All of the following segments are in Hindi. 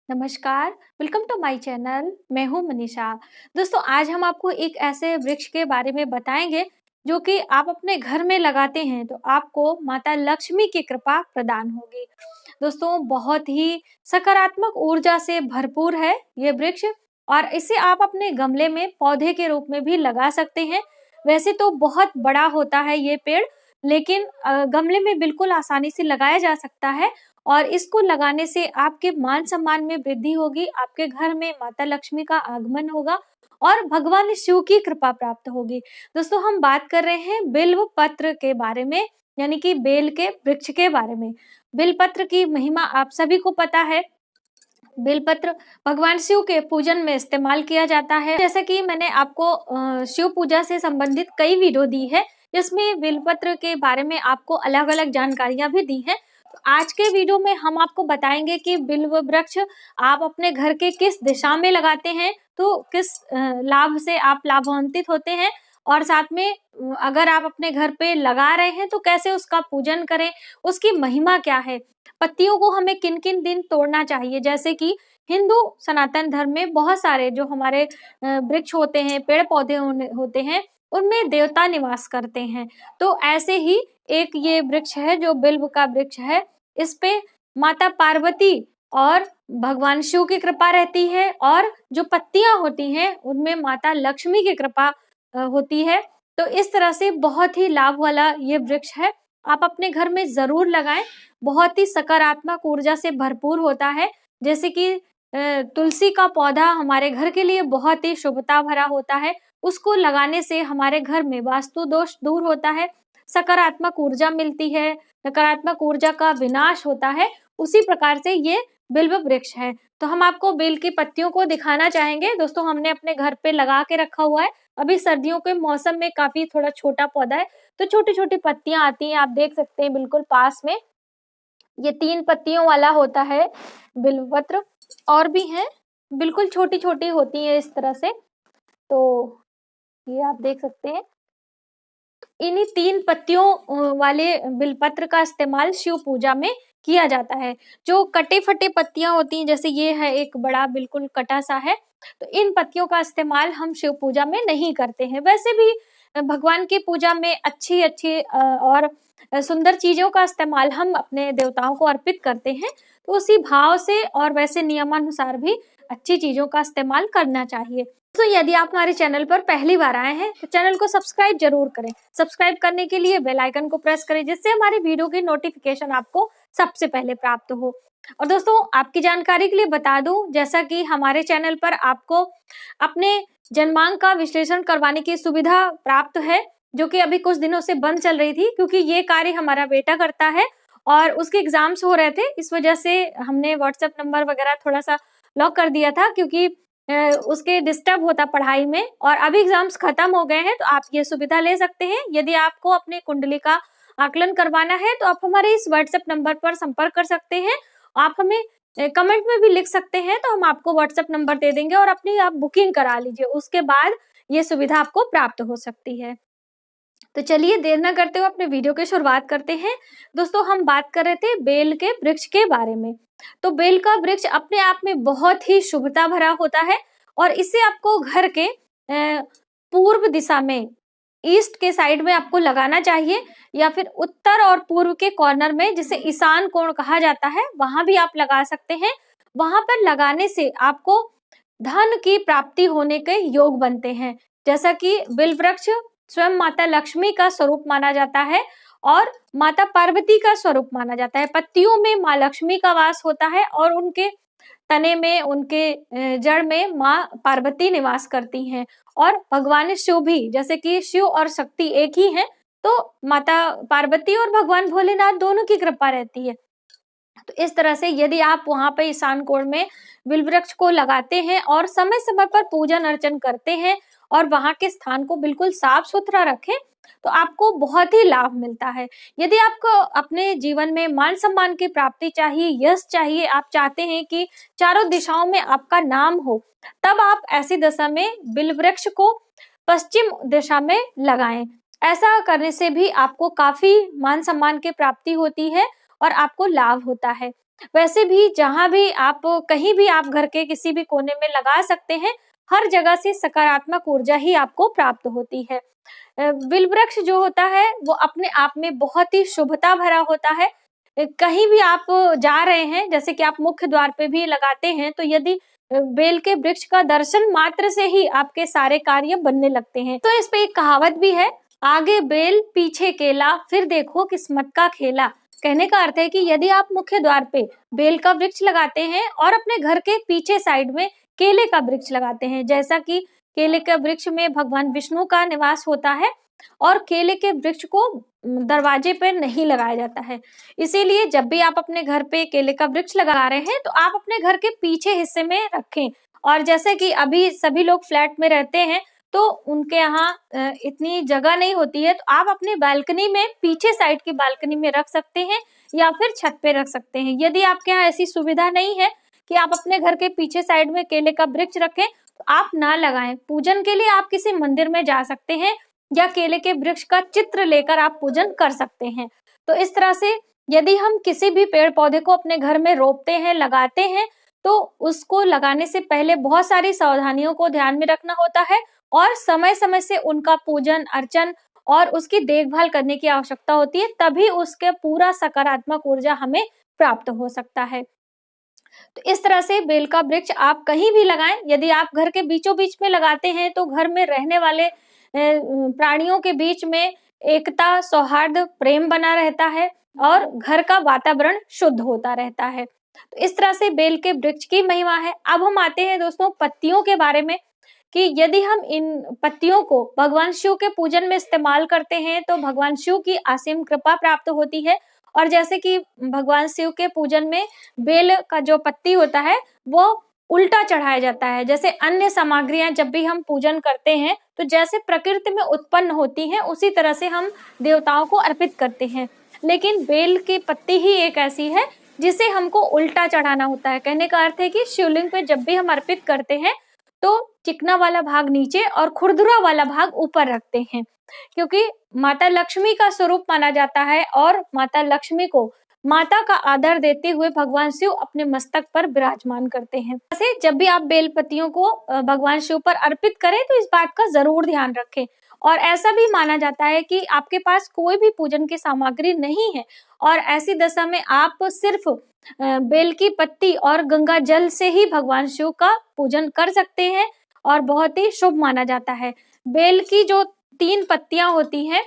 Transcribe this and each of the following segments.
नमस्कार, वेलकम टू माय चैनल। मैं हूँ मनीषा। दोस्तों, आज हम आपको एक ऐसे वृक्ष के बारे में बताएंगे जो कि आप अपने घर में लगाते हैं तो आपको माता लक्ष्मी की कृपा प्रदान होगी। दोस्तों, बहुत ही सकारात्मक ऊर्जा से भरपूर है ये वृक्ष और इसे आप अपने गमले में पौधे के रूप में भी लगा सकते हैं। वैसे तो बहुत बड़ा होता है ये पेड़, लेकिन गमले में बिल्कुल आसानी से लगाया जा सकता है और इसको लगाने से आपके मान-सम्मान में वृद्धि होगी, आपके घर में माता लक्ष्मी का आगमन होगा और भगवान शिव की कृपा प्राप्त होगी। दोस्तों, हम बात कर रहे हैं बिल्व पत्र के बारे में, यानी कि बेल के वृक्ष के बारे में। बेलपत्र की महिमा आप सभी को पता है। बेलपत्र भगवान शिव के पूजन में इस्तेमाल किया जाता है। जैसा कि मैंने आपको शिव पूजा से संबंधित कई वीडियो दी है, जिसमें बेलपत्र के बारे में आपको अलग-अलग जानकारियां भी दी हैं। तो आज के वीडियो में हम आपको बताएंगे कि बिल्व वृक्ष आप अपने घर के किस दिशा में लगाते हैं, तो किस लाभ से आप लाभान्वित होते हैं और साथ में अगर आप अपने घर पे लगा रहे हैं तो कैसे उसका पूजन करें, उसकी महिमा क्या है, पत्तियों को हमें किन-किन दिन तोड़ना चाहिए। जैसे कि हिंदू सनातन धर्म में बहुत सारे जो हमारे वृक्ष होते हैं, पेड़-पौधे होते हैं, उनमें देवता निवास करते हैं। तो ऐसे ही एक ये वृक्ष है जो बिल्व का वृक्ष है। इस पे माता पार्वती और भगवान शिव की कृपा रहती है और जो पत्तियां होती हैं उनमें माता लक्ष्मी की कृपा होती है। तो इस तरह से बहुत ही लाभ वाला ये वृक्ष है। आप अपने घर में जरूर लगाएं। बहुत ही सकारात्मक ऊर्जा से भरपूर होता है। जैसे कि तुलसी का पौधा हमारे घर के लिए बहुत ही शुभता भरा होता है। उसको लगाने से हमारे घर में वास्तु दोष दूर होता है, सकारात्मक ऊर्जा मिलती है, नकारात्मक ऊर्जा का विनाश होता है। उसी प्रकार से ये बिल्व वृक्ष है। तो हम आपको बेल की पत्तियों को दिखाना चाहेंगे। दोस्तों, हमने अपने घर पे लगा के रखा हुआ है। अभी सर्दियों के मौसम में काफी थोड़ा छोटा पौधा है, तो छोटी-छोटी पत्तियां आती हैं, आप देख सकते हैं बिल्कुल पास में। ये 3 पत्तियों वाला होता है बिल्वपत्र। और भी हैं, बिल्कुल छोटी-छोटी होती है इस तरह से। तो ये आप देख सकते हैं। इन्हीं 3 पत्तियों वाले बिलपत्र का इस्तेमाल शिव पूजा में किया जाता है। जो कटे-फटे पत्तियां होती हैं, जैसे ये है एक बड़ा बिल्कुल कटा सा है, तो इन पत्तियों का इस्तेमाल हम शिव पूजा में नहीं करते हैं। वैसे भी भगवान की पूजा में अच्छी-अच्छी और सुंदर चीजों का इस्तेमाल हम अपने देवताओं को अर्पित करते हैं। तो उसी भाव से और वैसे नियमानुसार भी अच्छी चीजों का इस्तेमाल करना चाहिए। तो यदि आप हमारे चैनल पर पहली बार आए हैं तो चैनल को सब्सक्राइब जरूर करें। सब्सक्राइब करने के लिए बेल आइकन को प्रेस करें, जिससे हमारी वीडियो की नोटिफिकेशन आपको सबसे पहले प्राप्त हो। और दोस्तों, आपकी जानकारी के लिए बता दूं, जैसा कि हमारे चैनल पर आपको अपने जन्मांक का विश्लेषण करवाने की सुविधा प्राप्त है, जो कि अभी कुछ दिनों से बंद चल रही थी, क्योंकि ये कार्य हमारा बेटा करता है और उसके एग्जाम्स हो रहे थे। इस वजह से हमने व्हाट्सएप नंबर वगैरह थोड़ा सा लॉक कर दिया था, क्योंकि उसके डिस्टर्ब होता पढ़ाई में। और अभी एग्जाम्स खत्म हो गए हैं, तो आप ये सुविधा ले सकते हैं। यदि आपको अपनी कुंडली का आकलन करवाना है तो आप हमारे इस व्हाट्सएप नंबर पर संपर्क कर सकते हैं। आप हमें कमेंट में भी लिख सकते हैं, तो हम आपको व्हाट्सएप नंबर दे देंगे और अपनी आप बुकिंग करा लीजिए। उसके बाद ये सुविधा आपको प्राप्त हो सकती है। तो चलिए देर न करते हुए अपने वीडियो की शुरुआत करते हैं। दोस्तों, हम बात कर रहे थे बेल के वृक्ष के बारे में। तो बेल का वृक्ष अपने आप में बहुत ही शुभता भरा होता है और इसे आपको घर के पूर्व दिशा में, ईस्ट के साइड में आपको लगाना चाहिए, या फिर उत्तर और पूर्व के कॉर्नर में, जिसे ईशान कोण कहा जाता है, वहां भी आप लगा सकते हैं। वहां पर लगाने से आपको धन की प्राप्ति होने के योग बनते हैं। जैसा कि बिल वृक्ष स्वयं माता लक्ष्मी का स्वरूप माना जाता है और माता पार्वती का स्वरूप माना जाता है। पत्तियों में माँ लक्ष्मी का वास होता है और उनके तने में, उनके जड़ में माँ पार्वती निवास करती हैं। और भगवान शिव भी, जैसे कि शिव और शक्ति एक ही हैं, तो माता पार्वती और भगवान भोलेनाथ दोनों की कृपा रहती है। तो इस तरह से यदि आप वहां पे ईशान कोण में बिल वृक्ष को लगाते हैं और समय समय पर पूजन अर्चन करते हैं और वहां के स्थान को बिल्कुल साफ सुथरा रखें, तो आपको बहुत ही लाभ मिलता है। यदि आपको अपने जीवन में मान सम्मान की प्राप्ति चाहिए, यश चाहिए, आप चाहते हैं कि चारों दिशाओं में आपका नाम हो, तब आप ऐसी दशा में बिल वृक्ष को पश्चिम दिशा में लगाएं। ऐसा करने से भी आपको काफी मान सम्मान की प्राप्ति होती है और आपको लाभ होता है। वैसे भी जहाँ भी आप कहीं भी आप घर के किसी भी कोने में लगा सकते हैं, हर जगह से सकारात्मक ऊर्जा ही आपको प्राप्त होती है। बिल वृक्ष जो होता है वो अपने आप में बहुत ही शुभता भरा होता है। कहीं भी आप जा रहे हैं, जैसे कि आप मुख्य द्वार पे भी लगाते हैं, तो यदि बेल के वृक्ष का दर्शन मात्र से ही आपके सारे कार्य बनने लगते हैं। तो इस पे एक कहावत भी है, आगे बेल पीछे केला, फिर देखो किस्मत का खेला। कहने का अर्थ है कि यदि आप मुख्य द्वार पे बेल का वृक्ष लगाते हैं और अपने घर के पीछे साइड में केले का वृक्ष लगाते हैं, जैसा कि केले के वृक्ष में भगवान विष्णु का निवास होता है और केले के वृक्ष को दरवाजे पे नहीं लगाया जाता है। इसीलिए जब भी आप अपने घर पे केले का वृक्ष लगा रहे हैं तो आप अपने घर के पीछे हिस्से में रखें। और जैसे कि अभी सभी लोग फ्लैट में रहते हैं तो उनके यहाँ इतनी जगह नहीं होती है, तो आप अपनी बालकनी में, पीछे साइड की बालकनी में रख सकते हैं या फिर छत पे रख सकते हैं। यदि आपके यहाँ ऐसी सुविधा नहीं है कि आप अपने घर के पीछे साइड में केले का वृक्ष रखें, तो आप ना लगाएं। पूजन के लिए आप किसी मंदिर में जा सकते हैं या केले के वृक्ष का चित्र लेकर आप पूजन कर सकते हैं। तो इस तरह से यदि हम किसी भी पेड़ पौधे को अपने घर में रोपते हैं, लगाते हैं, तो उसको लगाने से पहले बहुत सारी सावधानियों को ध्यान में रखना होता है और समय समय से उनका पूजन अर्चन और उसकी देखभाल करने की आवश्यकता होती है, तभी उसके पूरा सकारात्मक ऊर्जा हमें प्राप्त हो सकता है। तो इस तरह से बेल का वृक्ष आप कहीं भी लगाएं। यदि आप घर के बीचों बीच में लगाते हैं तो घर में रहने वाले प्राणियों के बीच में एकता, सौहार्द, प्रेम बना रहता है और घर का वातावरण शुद्ध होता रहता है। तो इस तरह से बेल के वृक्ष की महिमा है। अब हम आते हैं दोस्तों पत्तियों के बारे में, कि यदि हम इन पत्तियों को भगवान शिव के पूजन में इस्तेमाल करते हैं तो भगवान शिव की असीम कृपा प्राप्त होती है। और जैसे कि भगवान शिव के पूजन में बेल का जो पत्ती होता है वो उल्टा चढ़ाया जाता है। जैसे अन्य सामग्रियां जब भी हम पूजन करते हैं तो जैसे प्रकृति में उत्पन्न होती हैं उसी तरह से हम देवताओं को अर्पित करते हैं, लेकिन बेल की पत्ती ही एक ऐसी है जिसे हमको उल्टा चढ़ाना होता है। कहने का अर्थ है कि शिवलिंग पे जब भी हम अर्पित करते हैं तो चिकना वाला भाग नीचे और खुरदुरा वाला भाग ऊपर रखते हैं, क्योंकि माता लक्ष्मी का स्वरूप माना जाता है और माता लक्ष्मी को माता का आदर देते हुए भगवान शिव अपने मस्तक पर विराजमान करते हैं। ऐसे जब भी आप बेल पत्तियों को भगवान शिव पर अर्पित करें तो इस बात का जरूर ध्यान रखें। और ऐसा भी माना जाता है कि आपके पास कोई भी पूजन की सामग्री नहीं है और ऐसी दशा में आप सिर्फ बेल की पत्ती और गंगा जल से ही भगवान शिव का पूजन कर सकते हैं और बहुत ही शुभ माना जाता है। बेल की जो 3 पत्तियां होती हैं,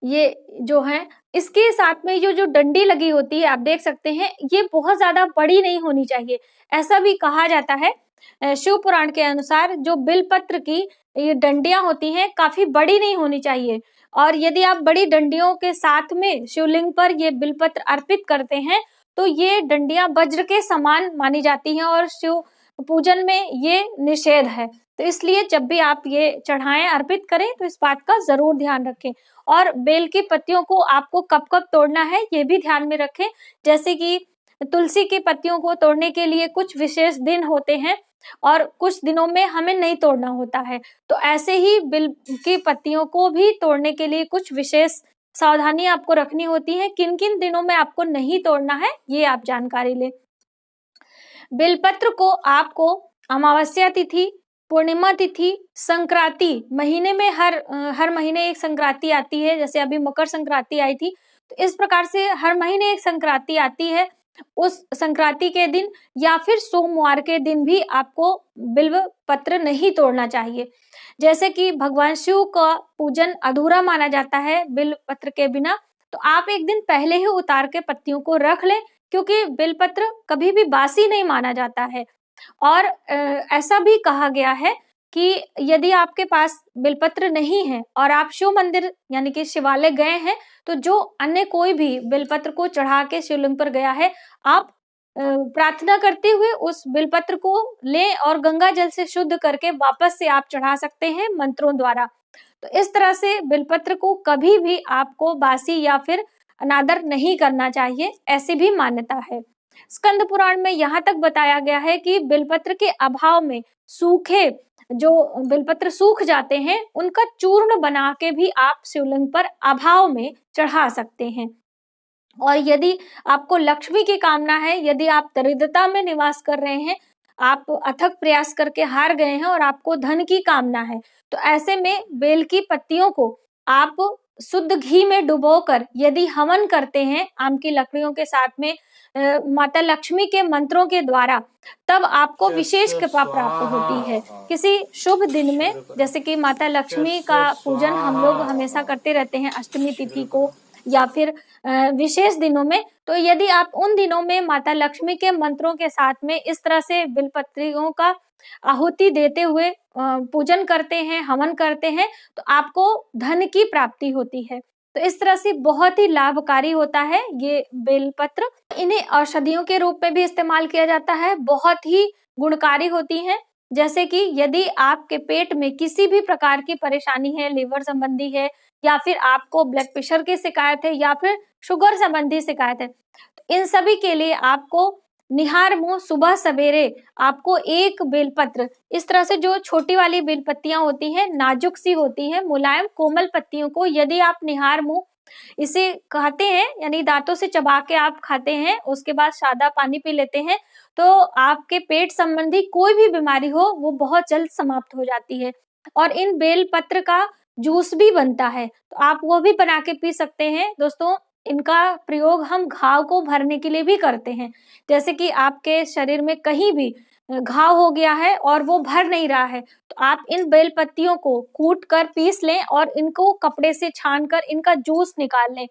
ये जो है, इसके साथ में जो जो डंडी लगी होती है आप देख सकते हैं, ये बहुत ज्यादा बड़ी नहीं होनी चाहिए। ऐसा भी कहा जाता है शिव पुराण के अनुसार जो बिलपत्र की ये डंडियां होती हैं काफी बड़ी नहीं होनी चाहिए। और यदि आप बड़ी डंडियों के साथ में शिवलिंग पर ये बिलपत्र अर्पित करते हैं तो ये डंडियां वज्र के समान मानी जाती हैं और शिव पूजन में ये निषेध है। तो इसलिए जब भी आप ये चढ़ाएं, अर्पित करें तो इस बात का जरूर ध्यान रखें। और बेल की पत्तियों को आपको कब कब तोड़ना है ये भी ध्यान में रखें। जैसे कि तुलसी की पत्तियों को तोड़ने के लिए कुछ विशेष दिन होते हैं और कुछ दिनों में हमें नहीं तोड़ना होता है। तो ऐसे ही बेल की पत्तियों को भी तोड़ने के लिए कुछ विशेष सावधानी आपको रखनी होती है। किन किन दिनों में आपको नहीं तोड़ना है ये आप जानकारी लें। बेलपत्र को आपको अमावस्या तिथि, पूर्णिमा तिथि, संक्रांति, महीने में हर महीने एक संक्रांति आती है, जैसे अभी मकर संक्रांति आई थी, तो इस प्रकार से हर महीने एक संक्रांति आती है, उस संक्रांति के दिन या फिर सोमवार के दिन भी आपको बिल्व पत्र नहीं तोड़ना चाहिए। जैसे कि भगवान शिव का पूजन अधूरा माना जाता है बिल्व पत्र के बिना, तो आप एक दिन पहले ही उतार के पत्तियों को रख लें, क्योंकि बेलपत्र कभी भी बासी नहीं माना जाता है। और ऐसा भी कहा गया है कि यदि आपके पास बेलपत्र नहीं है और आप शिव मंदिर यानी कि शिवालय गए हैं, तो जो अन्य कोई भी बेलपत्र को चढ़ा के शिवलिंग पर गया है, आप प्रार्थना करते हुए उस बेलपत्र को लें और गंगा जल से शुद्ध करके वापस से आप चढ़ा सकते हैं मंत्रों द्वारा। तो इस तरह से बेलपत्र को कभी भी आपको बासी या फिर अनादर नहीं करना चाहिए, ऐसी भी मान्यता है। स्कंद पुराण में यहाँ तक बताया गया है कि बेलपत्र के अभाव में सूखे जो बेलपत्र सूख जाते हैं उनका चूर्ण बना के भी आप शिवलिंग पर अभाव में चढ़ा सकते हैं। और यदि आपको लक्ष्मी की कामना है, यदि आप दरिद्रता में निवास कर रहे हैं, आप अथक प्रयास करके हार गए हैं और आपको धन की कामना है, तो ऐसे में बेल की पत्तियों को आप शुद्ध घी में डुबोकर यदि हवन करते हैं आम की लकड़ियों के साथ में माता लक्ष्मी के मंत्रों के द्वारा, तब आपको विशेष कृपा प्राप्त होती है। किसी शुभ दिन में, जैसे कि माता लक्ष्मी का पूजन हम लोग हमेशा करते रहते हैं अष्टमी तिथि को या फिर विशेष दिनों में, तो यदि आप उन दिनों में माता लक्ष्मी के मंत्रों के साथ में इस तरह से बिलपत्रियों का आहुति देते हुए पूजन करते हैं, हवन करते हैं, तो आपको धन की प्राप्ति होती है। तो इस तरह से बहुत ही लाभकारी होता है ये बेलपत्र। इन्हें औषधियों के रूप में भी इस्तेमाल किया जाता है, बहुत ही गुणकारी होती हैं। जैसे कि यदि आपके पेट में किसी भी प्रकार की परेशानी है, लीवर संबंधी है या फिर आपको ब्लड प्रेशर की शिकायत है या फिर शुगर संबंधी शिकायत है, तो इन सभी के लिए आपको निहार मुंह सुबह सवेरे आपको एक बेलपत्र, इस तरह से जो छोटी वाली बेलपत्तियां होती हैं, नाजुक सी होती हैं, मुलायम कोमल पत्तियों को यदि आप निहार मुंह इसे खाते हैं, यानी दांतों से चबा के आप खाते हैं, उसके बाद सादा पानी पी लेते हैं, तो आपके पेट संबंधी कोई भी बीमारी हो वो बहुत जल्द समाप्त हो जाती है। और इन बेल पत्र का जूस भी बनता है, तो आप वो भी बना के पी सकते हैं। दोस्तों, इनका प्रयोग हम घाव को भरने के लिए भी करते हैं। जैसे कि आपके शरीर में कहीं भी घाव हो गया है और वो भर नहीं रहा है, तो आप इन बेल पत्तियों को कूट कर पीस लें और इनको कपड़े से छान कर इनका जूस निकाल लें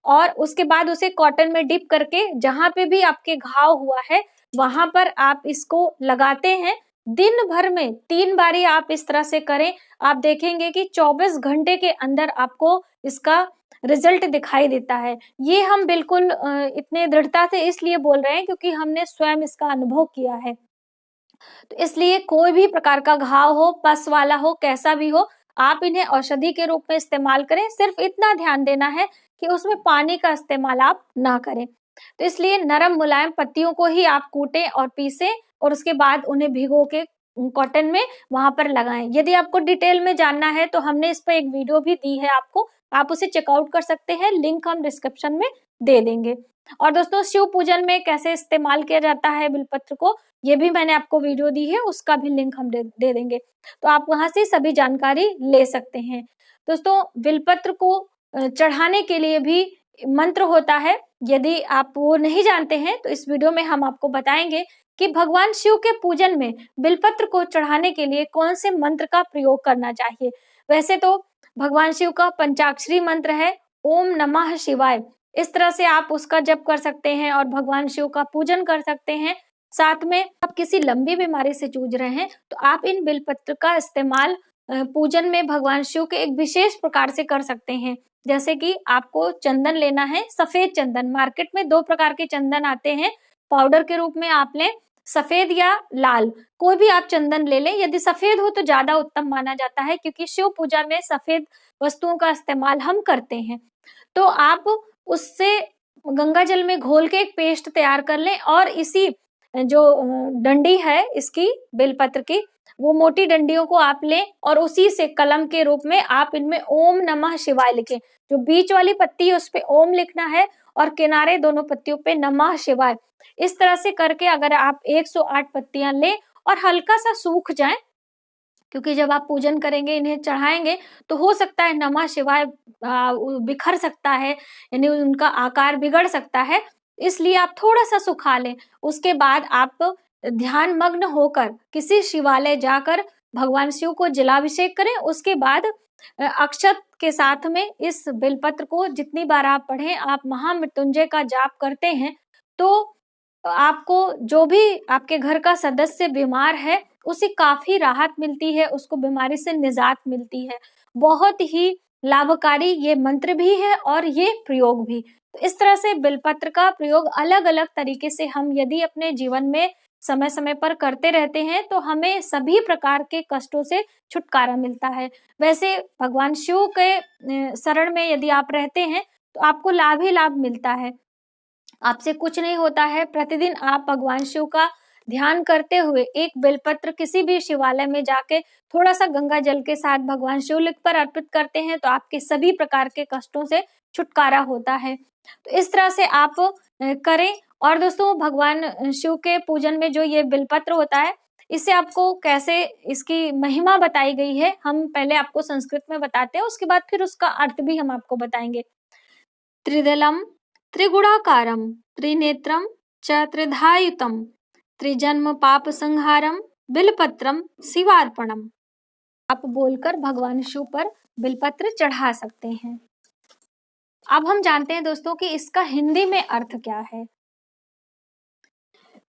और उसके बाद उसे कॉटन में डिप करके जहाँ पे भी आपके घाव हुआ है वहां पर आप इसको लगाते हैं। दिन भर में 3 बारी आप इस तरह से करें, आप देखेंगे कि 24 घंटे के अंदर आपको इसका रिजल्ट दिखाई देता है। ये हम बिल्कुल इतने दृढ़ता से इसलिए बोल रहे हैं क्योंकि हमने स्वयं इसका अनुभव किया है। तो इसलिए कोई भी प्रकार का घाव हो, पस वाला हो, कैसा भी हो, आप इन्हें औषधि के रूप में इस्तेमाल करें। सिर्फ इतना ध्यान देना है कि उसमें पानी का इस्तेमाल आप ना करें। तो इसलिए नरम मुलायम पत्तियों को ही आप कूटें और पीसें और उसके बाद उन्हें भिगो के कॉटन में वहां पर लगाएं। यदि आपको डिटेल में जानना है तो हमने इस पर एक वीडियो भी दी है आपको, आप उसे चेकआउट कर सकते हैं, लिंक हम डिस्क्रिप्शन में दे देंगे। और दोस्तों, शिव पूजन में कैसे इस्तेमाल किया जाता है बिलपत्र को, ये भी मैंने आपको वीडियो दी है, उसका भी लिंक हम दे देंगे, तो आप वहां से सभी जानकारी ले सकते हैं। दोस्तों, बिलपत्र को चढ़ाने के लिए भी मंत्र होता है। यदि आप वो नहीं जानते हैं तो इस वीडियो में हम आपको बताएंगे कि भगवान शिव के पूजन में बिलपत्र को चढ़ाने के लिए कौन से मंत्र का प्रयोग करना चाहिए। वैसे तो भगवान शिव का पंचाक्षरी मंत्र है ओम नमः शिवाय, इस तरह से आप उसका जप कर सकते हैं और भगवान शिव का पूजन कर सकते हैं। साथ में आप किसी लंबी बीमारी से जूझ रहे हैं तो आप इन बेलपत्र का इस्तेमाल पूजन में भगवान शिव के एक विशेष प्रकार से कर सकते हैं। जैसे कि आपको चंदन लेना है, सफेद चंदन, मार्केट में 2 प्रकार के चंदन आते हैं, पाउडर के रूप में आप लें, सफेद या लाल, कोई भी आप चंदन ले लें। यदि सफेद हो तो ज्यादा उत्तम माना जाता है क्योंकि शिव पूजा में सफेद वस्तुओं का इस्तेमाल हम करते हैं। तो आप उससे गंगा जल में घोल के एक पेस्ट तैयार कर लें और इसी जो डंडी है इसकी बेलपत्र की, वो मोटी डंडियों को आप लें और उसी से कलम के रूप में आप इनमें ओम नमः शिवाय लिखें। जो बीच वाली पत्ती है उस पे ओम लिखना है और किनारे दोनों पत्तियों पे नमः शिवाय। इस तरह से करके अगर आप 108 पत्तियां लें और हल्का सा सूख जाए, क्योंकि जब आप पूजन करेंगे, इन्हें चढ़ाएंगे, तो हो सकता है नमः शिवाय बिखर सकता है, यानी उनका आकार बिगड़ सकता है, इसलिए आप थोड़ा सा सुखा लें। उसके बाद आप ध्यान मग्न होकर किसी शिवालय जाकर भगवान शिव को जलाभिषेक करें। उसके बाद अक्षत के साथ में इस बेलपत्र को जितनी बार आप पढ़ें, आप महामृत्युंजय का जाप करते हैं, तो आपको जो भी आपके घर का सदस्य बीमार है उसे काफी राहत मिलती है, उसको बीमारी से निजात मिलती है। बहुत ही लाभकारी ये मंत्र भी है और ये प्रयोग भी। तो इस तरह से बेलपत्र का प्रयोग अलग अलग तरीके से हम यदि अपने जीवन में समय समय पर करते रहते हैं तो हमें सभी प्रकार के कष्टों से छुटकारा मिलता है। वैसे भगवान शिव के शरण में यदि आप रहते हैं तो आपको लाभ ही लाभ मिलता है, आपसे कुछ नहीं होता है। प्रतिदिन आप भगवान शिव का ध्यान करते हुए एक बेलपत्र किसी भी शिवालय में जाके थोड़ा सा गंगा जल के साथ भगवान शिवलिंग पर अर्पित करते हैं तो आपके सभी प्रकार के कष्टों से छुटकारा होता है। तो इस तरह से आप करें। और दोस्तों भगवान शिव के पूजन में जो ये बिलपत्र होता है, इससे आपको कैसे इसकी महिमा बताई गई है, हम पहले आपको संस्कृत में बताते हैं, उसके बाद फिर उसका अर्थ भी हम आपको बताएंगे। त्रिदलम त्रिगुणाकारम त्रिनेत्रम च त्रिधायुतम त्रिजन्म पाप संहारम बिलपत्रम शिवार्पणम। आप बोलकर भगवान शिव पर बिलपत्र चढ़ा सकते हैं। अब हम जानते हैं दोस्तों कि इसका हिंदी में अर्थ क्या है।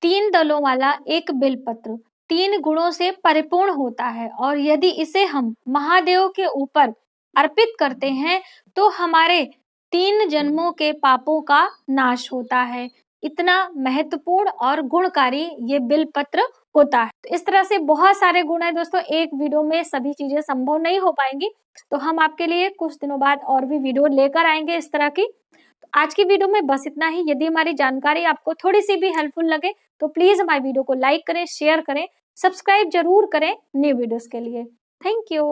3 दलों वाला एक बिलपत्र 3 गुणों से परिपूर्ण होता है और यदि इसे हम महादेव के ऊपर अर्पित करते हैं तो हमारे 3 जन्मों के पापों का नाश होता है। इतना महत्वपूर्ण और गुणकारी ये बिलपत्र होता है। तो इस तरह से बहुत सारे गुण है दोस्तों, एक वीडियो में सभी चीजें संभव नहीं हो पाएंगी, तो हम आपके लिए कुछ दिनों बाद और भी वीडियो लेकर आएंगे इस तरह की। तो आज की वीडियो में बस इतना ही। यदि हमारी जानकारी आपको थोड़ी सी भी हेल्पफुल लगे तो प्लीज हमारी वीडियो को लाइक करें, शेयर करें, सब्सक्राइब जरूर करें न्यू वीडियोस के लिए। Thank you.